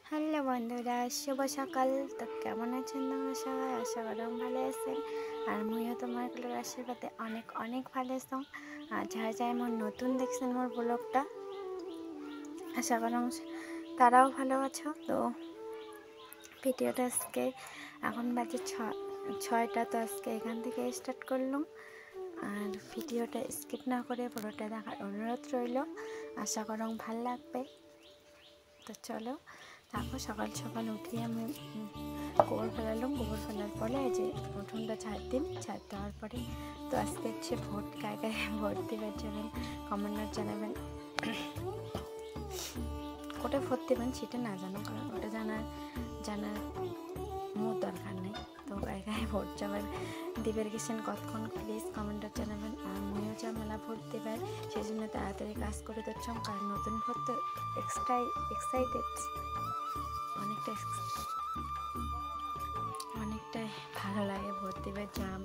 Hello বন্ধুরা, শুভ সকাল। তো কেমন আছেন তোমরা সবাই? আশা করি ভালো আছেন। আর মইও তোমার আশীর্বাদে অনেক অনেক ভালো আছো। আর যারা যারা আমার নতুন দেখছেন আমার ব্লগটা, আশা করি তারাও ভালো আছো। তো ভিডিওটা আজকে এখন বাজে ছয়টা। তো আজকে এখান থেকে স্টার্ট করলাম। আর ভিডিওটা স্কিপ না করে পুরোটা দেখার অনুরোধ রইল। আশা করি ভালো লাগবে। তো চলো, তারপর সকাল সকাল উঠিয়ে আমি গোবর ফেলালাম। গোবর ফেলার পরে এই যে উঠোনটা ছাদ দেওয়ার পরে তো আজকে হচ্ছে ভোট, গায়ে গায়ে ভোট দেবেন যাবেন, কমেন্ট জানাবেন। কোথায় ভোট দেবেন সেটা না জানো, কারণ ওটা জানার মোর দরকার নেই। তো গায়ে গায়ে ভোট যাবেন দিবের গেছেন কতক্ষণ প্লিজ কমেন্টে জানাবেন। আর মনেও যা মেলা ভোট দেবার, সেই জন্য তাড়াতাড়ি কাজ করে দিচ্ছ, কারণ নতুন ভোট তো এক্সাইটেড, অনেকটাই ভালো লাগে ভোট দিবার যাম।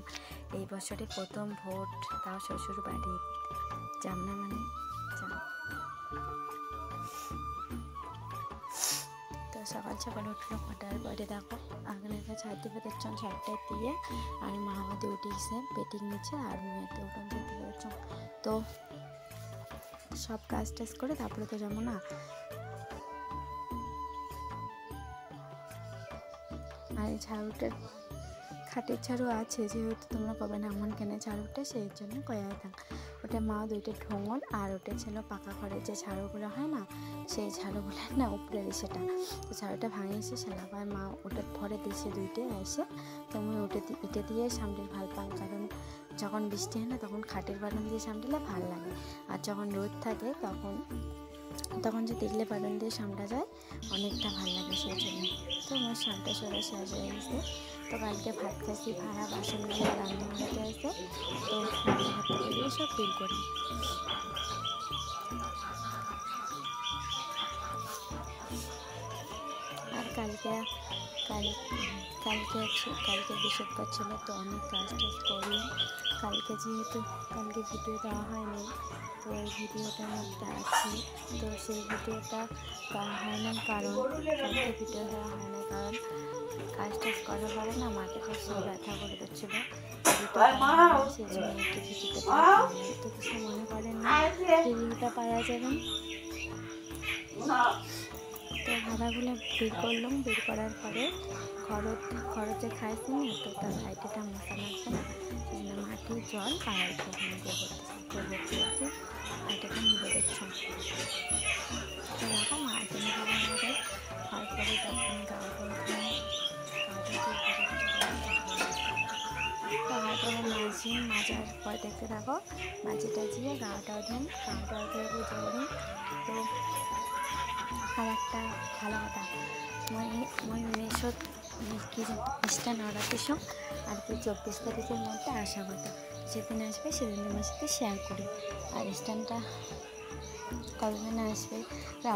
এই বছরে প্রথম ভোট, তাও শ্বশুর বাড়ি যাম না, মানে যাম। তো সকাল সকাল উঠলো, ওঠার পরে দেখো আগে ছাদ দিতে দেখছ, ছাদটায় দিয়ে আর মা আমাদের উঠে গেছে পেটিং নিচে, আর মেয়েতে উঠোন ছাদতে দেখছ। তো সব কাজ টাজ করে তারপরে তো যাবো না। আর এই ঝাড়ুটা খাটের ঝাড়ু আছে, যেহেতু তোমরা কবে না এমন কেন ঝাড়ুটা, সেই জন্য কয়া থাক। ওটা মা দুইটা ঢোঙল, আর ওটা ছিল পাকা ঘরের যে ঝাড়ুগুলো হয় না, সেই ঝাড়ুগুলো না উপরের সেটা। তো ঝাড়ুটা ভাঙিয়েছে সেলাপায় মা ওটা ভরে দিয়েছে দুইটে এসে। তো আমি এটা দিয়ে সামনের ভাল পান, কারণ যখন বৃষ্টি হয় না তখন খাটের বারান্দা দিয়ে সামলালে ভাল লাগে। আর যখন রোদ থাকে তখন যে দেখলে বারান্দা দিয়ে সামটা যায় অনেকটা ভালো লাগে, সেই জন্য। তো আমার সামটা সবাই শেষ হয়ে গেছে। তো কালকে ভাত খাইছি, ভাড়া বাসনগুলো রান্না হতে আছে। তো ভাত থেকে সব বের করি। আর কালকে বৃহস্পতিবার ছিল, তো অনেক কাজ টাজ করি। কালকে ভিডিও দেওয়া হয়নি, তো এই ভিডিওটার মধ্যে আছে। তো সেই ভিডিওটা দেওয়া হয় না, কারণ কালকে ভিডিও দেওয়া হয় না কারণ কাজ টাজ করার পরে না মাকে সব ব্যথা করে দিচ্ছিলো, সেই জন্য একটু ভিডিওটা তো কিছু মনে করেন না, ভিডিওটা পাওয়া যাবেন। তো ভাড়াগুলো বের করলাম, বের করার পরে খরচে খাইছি না, তো তার হাইটেটা মশা লাগবে না, সেই জন্য মাটি জল আর গোবর দিয়ে হাইটেটা মিলে দিচ্ছ। তো দেখো মাটি মিলে তারপরে তখন গাওয়াটা তো তারপরে মাজার পর দেখতে থাকো, মাঝিটা দিয়ে গাওয়াটাও ধুন, ধুয়ে জল। তো আর একটা ভালো কথা, মই মেশোত কি স্ট্যান্ড অর্ডার দিছো, আর কি 24 তারিখের মধ্যে আসা কথা। যেদিন আসবে সেদিন তোমার সাথে শেয়ার করি। আর স্ট্যান্ডটা কতদিন আসবে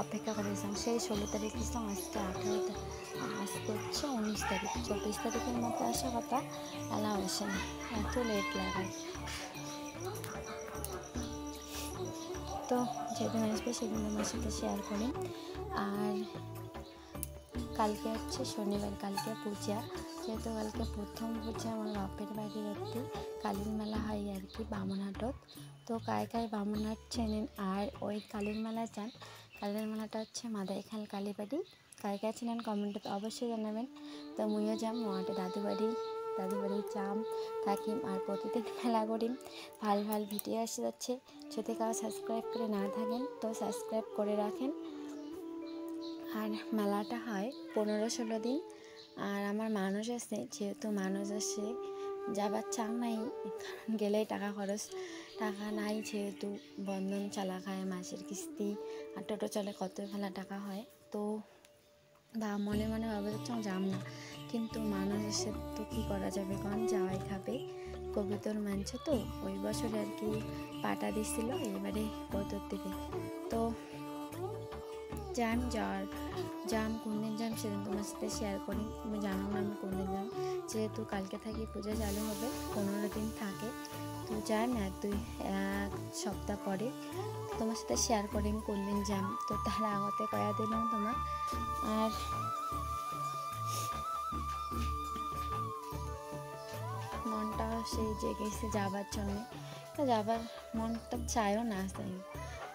অপেক্ষা করেছিলাম, সেই 16 তারিখ দিলাম, আজকে 18 আজকে হচ্ছে 19 তারিখ। 24 তারিখের মধ্যে আসা কথা, এলাও আসে না, এত লেট লাগায়। তো যেদিন আসবে সেদিন আমার সাথে শেয়ার করি। আর কালকে হচ্ছে শনিবার, কালকে পূজা, যেহেতু কালকে প্রথম পূজা আমার বাপের বাড়ির একটি কালীর মেলা হয় আর কি, বামনহাটত। তো কায় বামনহাট চেনেন আর ওই কালীর মেলা যান। কালীর মেলাটা হচ্ছে মাদাইখাল কালীবাড়ি, কায় চেনেন কমেন্টে অবশ্যই জানাবেন। তো মুইও যাম মাঠে দাদু বাড়ি যাম থাকিম, আর প্রতিদিন মেলা করিম। ভাল ভিডিও আসে যাচ্ছে, যদি কাউ সাবস্ক্রাইব করে না থাকেন তো সাবস্ক্রাইব করে রাখেন। আর মেলাটা হয় 15-16 দিন। আর আমার মানুষ আছে, যেহেতু মানুষ আসে যাবার চাং নাই, কারণ গেলেই টাকা নাই, যেহেতু বন্ধন চালা খায় মাসের কিস্তি, আর টোটো চলে কত ফেলা টাকা হয়। তো বা মনে ভাবে যাম না, কিন্তু মানুষ এসে তো কী করা যাবে, কারণ যাওয়াই খাবে। কবিতর মানছে, তো ওই বছরে আর কি পাটা দিছিল, এবারে কত দেবে। তো যাম যাম কোন দিন যাম সেদিন তোমার সাথে শেয়ার করি। তুমি জানো না আমি কোন দিন যাম, যেহেতু কালকে থাকি পূজা চালু হবে, 15 দিন থাকে, তো যাম এক সপ্তাহ পরে তোমার সাথে শেয়ার করি আমি কোন দিন যাম। তো তাহলে আগতে কয়া দিলাম তোমার। আর মনটা সেই জেগেছে যাবার জন্যে, তো যাবার মনটা চায়ও না আসতে,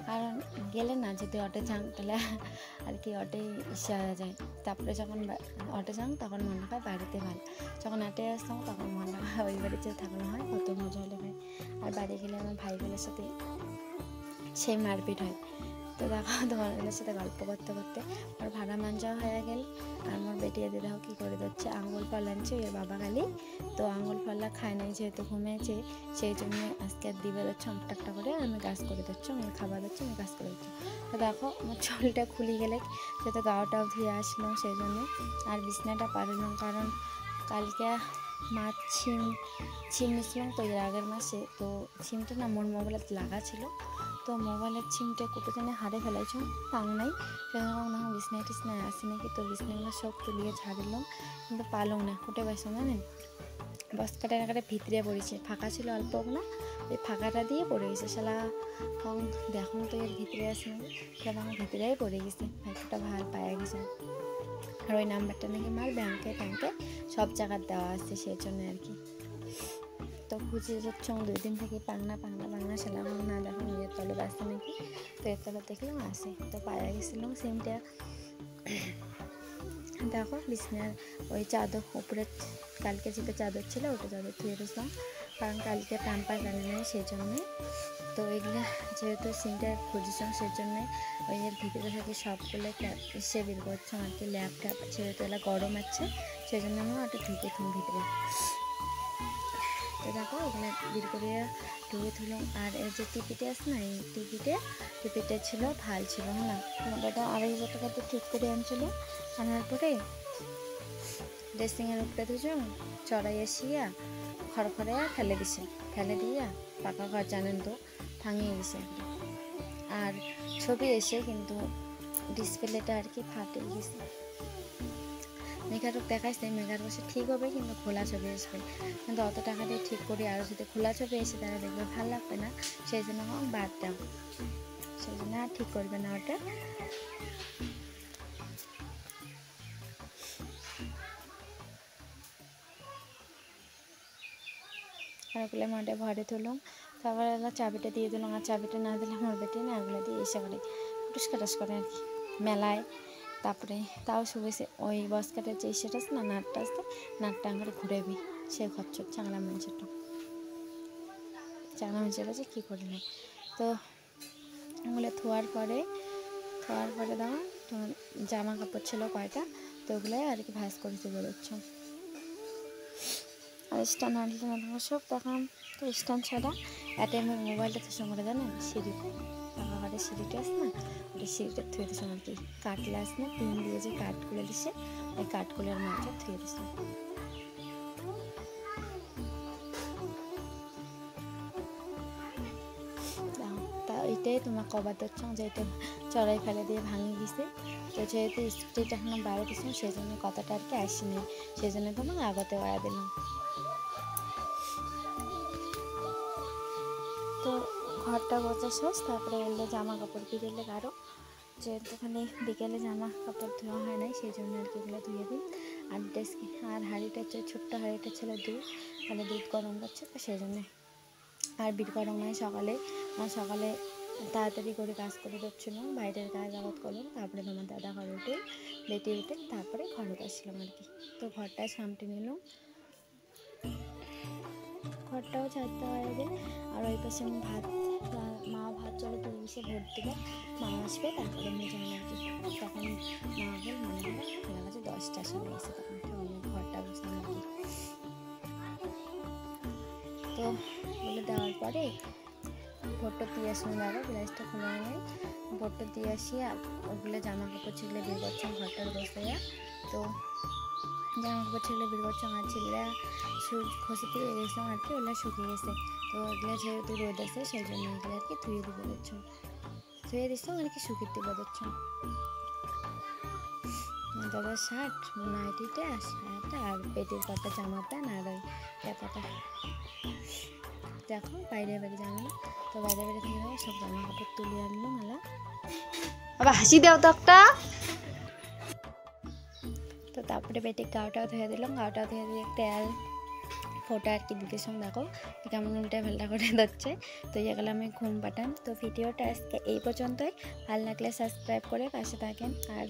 কারণ গেলে না যদি অটো যান তাহলে আর কি অটোই ইচ্ছা যায়। তারপরে যখন অটো যান তখন মনে হয় বাড়িতে ভালো, যখন অটোয় আসতাম তখন মনে হয় ওই বাড়িতে থাকানো হয়, কত মজা হলে ভাই। আর বাড়ি গেলে আমার ভাইগুলোর সাথে সেই মারপিট হয়। তো দেখো তোমাদের সাথে গল্প করতে করতে আর ভাড়া মাঞ্জা হয়ে গেল। আর আমার বেটিয়ে দিদাও কী করে দিচ্ছে, আঙুল ফল আনছে এর বাবা খালি, তো আঙুল ফলটা খায় নাই যেহেতু ঘুমিয়েছে, সেই জন্য আজকে আর দিবে দিচ্ছে একটা করে, আমি গাছ করে দিচ্ছি, আমি খাবার দিচ্ছি, আমি গাছ করে দিচ্ছি। তো দেখো আমার চুলটা খুলে গেলে, যেহেতু গাওটাও ধুয়ে আসলাম সেই জন্য। আর বিছনাটা পারলাম, কারণ কালকে মাছ ছিম নিয়েছিলাম তো এর আগের মাসে, তো ছিমটা না মোর মোবাইলে লাগা ছিল, তো মোবাইলের ছিমটা কোটো জানে হারে ফেলাইছ পাং নাই, সেরকম না বিছনায় টিছনায় আসি নাকি, তো বিছনাগুলো সব তুলিয়ে ঝাড়িলাম, কিন্তু পালং না কোটে পাইছো জানেন, বস্তাটা এখানে ভিতরে পড়েছে, ফাঁকা ছিল অল্প না, ওই ফাঁকাটা দিয়ে পড়ে গেছে শালা, দেখুন তো এর ভিতরে আসে নাকি, সেটা আমার ভিতরেই পড়ে গেছে, ভাইটা ভাল পাওয়া গেছে। আর ওই নাম্বারটা নাকি মার ব্যাংকে সব জায়গার দেওয়া আছে, সেই জন্য আর কি। তো খুঁজে যাচ্ছ 2 দিন থেকে পাংনা সেলাম না, দেখো এর তলে বাসছে নাকি, তো এর তলে দেখলাম আসে, তো পাওয়া গেছিলাম সিমটা। দেখো বিছনার ওই চাদর উপরে কালকে যেটা চাদর ছিল ওটা চাদর ধুয়ে দিয়েছিলাম, কারণ কালকে প্যাম্পার কানে নেই সেই জন্যে। তো এগুলো যেহেতু সিমটা খুঁজেছিলাম সেই জন্যে ওই এর ভিতরে থেকে সবগুলো এসে বের করছিলাম আর কি, ল্যাপটপ যেহেতু এলা গরম আছে সেই জন্য আমি ওটা ঢুকে ভিতরে। তো দেখো ওখানে বের করে ঢুকে তুললাম। আর এই যে টিপিটা আছে না, এই টিপিটা ছিল ভাল ছিল না, তোমার দাদা 2,500 টাকা তো ঠিক করে আনছিল, আনার পরে ড্রেসিংয়ের উপরে দুজন চড়াই আসিয়া খড়খড়ে ফেলে দিয়া পাকা ঘর জানেন তো ভাঙিয়ে গেছে। আর ছবি এসে কিন্তু ডিসপ্লেটা আর কি ফাটে গেছে। মেকারক দেখাইছে মেকার বসে ঠিক হবে, কিন্তু খোলা ছবি আসবে, কিন্তু অত টাকা দিয়ে ঠিক করি আর যদি খোলা ছবি এসে তারা দেখবে ভালো লাগবে না, সেই জন্য বাদ দাও, সেই জন্য আর ঠিক করবে না ওটা। আর ওগুলো মাঠে ভরে তুললাম, তারপরে চাবিটা দিয়ে দিলাম, আর চাবিটা না দিলে আমার বেটে না ওগুলো দিয়ে এসে করে টুসকাটাস করে আর কি মেলায়। তারপরে তাও শুভেছে ওই বসকাটের যে সেটা আছে না, নাটটা আসতে নাটটা করে ঘুরেবি, সে খরচ চাংলা মানুষটা আছে কী করে নেয়। তো ওগুলো ধোয়ার পরে দাও তো জামা কাপড় ছিল কয়টা, তো ওগুলো আর কি ভাঁজ করেছে বেরোচ্ছ। আর স্ট্যান্ড আনলে সব তখন তো স্ট্যান্ড ছাড়া অ্যাটেমের মোবাইলটা তো সময় জানেন সিঁড়ি পাকা ঘরের সিঁড়িটা আছে না, ওই সিঁড়িটা থুয়ে দিয়েছে আর কি, কাটলে আসে না পিন দিয়ে যে কাঠগুলো দিছে ওই কাঠগুলোর মাঝে থুয়ে দিছে। তা ওইটাই তোমার কবার দিচ্ছ যেহেতু চড়াই ফেলে দিয়ে ভাঙিয়ে গেছে, তো যেহেতু স্ত্রীটা এখন বাইরে দিচ্ছিল সেই জন্য কথাটা আর কি আসেনি, সেই জন্য তোমাকে আগতে ওয়া দিলাম। তো ঘরটা গোছা শেষ, তারপরে এলে জামা কাপড় বিকেলে আরও, যেহেতুখানি বিকেলে জামা কাপড় ধোয়া হয় নাই সেই জন্য আর কি এগুলো ধুয়ে দিই। আর ডেস্কে আর হাঁড়িটা হচ্ছে ছোট্ট হাঁড়িটা ছিল দুধ, তাহলে দুধ গরম করছে তো সেই জন্যে আর বিট গরম হয় সকালে তাড়াতাড়ি করে কাজ করে দিচ্ছিলাম, বাইরের কাজ আবাদ করলাম, তারপরে তোমার দাদা ঘরে উঠে বেটে উঠে তারপরে ঘরে আসলাম আর কি। তো ঘরটা সামটে নিলাম, ঘরটাও ছাড়তে হবে। আর ওই পাশে আমি মা ভাত চলে তুলে এসে ভোট দেবে, মা আসবে তারপরে আমি যাই আর কি। তখন মা গেল মনে হয় খেলা গেছে 10টার সময় এসে তখন ঘরটা বসলাম আর কি। তো বলে দেওয়ার পরে ভোটটা দিয়ে আসলাম, দাদা গ্লাসটা খুলে নেয়, ভোটটা দিয়ে আসি আর ওগুলো জামা কাপড় ছেলে বের করছিলাম ঘরটার বসে। তো জামা কাপড় ছেলে বের করছিলাম আর ছেলেরা খসে দিয়ে গেছিলাম আর কি, ওগুলো শুকিয়ে গেছে, তো ওগুলো যেহেতু রোদ আছে সেই জন্য ওগুলো আর কি ধুয়ে দিতে দিচ্ছ আর কি শুকিয়ে দিতে দিচ্ছ। দাদার শার্ট, নাইটিটা, শার্টটা আর পেটের কটা জামা প্যান্ট আর ওই পেপাটা। দেখো বাইরে বাইরে জামা, তো বাইরে বাইরে থেকে সব জামা কাপড় তুলে আনলো মেলা। আবার হাসি দাও তো একটা। তো তারপরে পেটে গাওটাও ধুয়ে দিলাম, গাওটাও ধুয়ে দিয়ে তেল ফোটা আর কি দিতে সঙ্গে দেখো কেমন উল্টা ফেলটা করে দিচ্ছে। তো যেগুলো আমি ঘুম পাঠান। তো ভিডিওটা আজকে এই পর্যন্তই। ভালো লাগলে সাবস্ক্রাইব করে পাশে থাকেন আর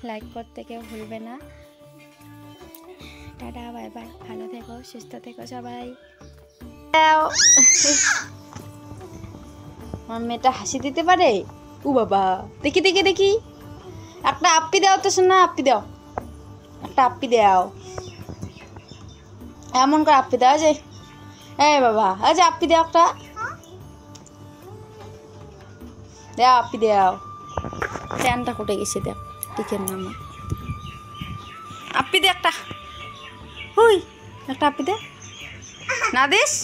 লাইক করতে কেউ ভুলবে না। টাটা, বাই বাই, ভালো থেকো, সুস্থ থেকো সবাই। আমার মেয়েটা হাসি দিতে পারে? ও বাবা, দেখি দেখি দেখি, একটা আপ্পি দাও তো শোনা, আপ্পি দাও, একটা আপ্পি দাও, এমন করে আপ্পি দাও যে বাবা, আচ্ছা আপ্পি দাও, একটা দাও, আপ্পি দাও। ট্যানটা কুটে গেছে, দেখ টিকের নাম, আপ্পি দে একটা, হুই একটা আপ্পি দে, না দিস।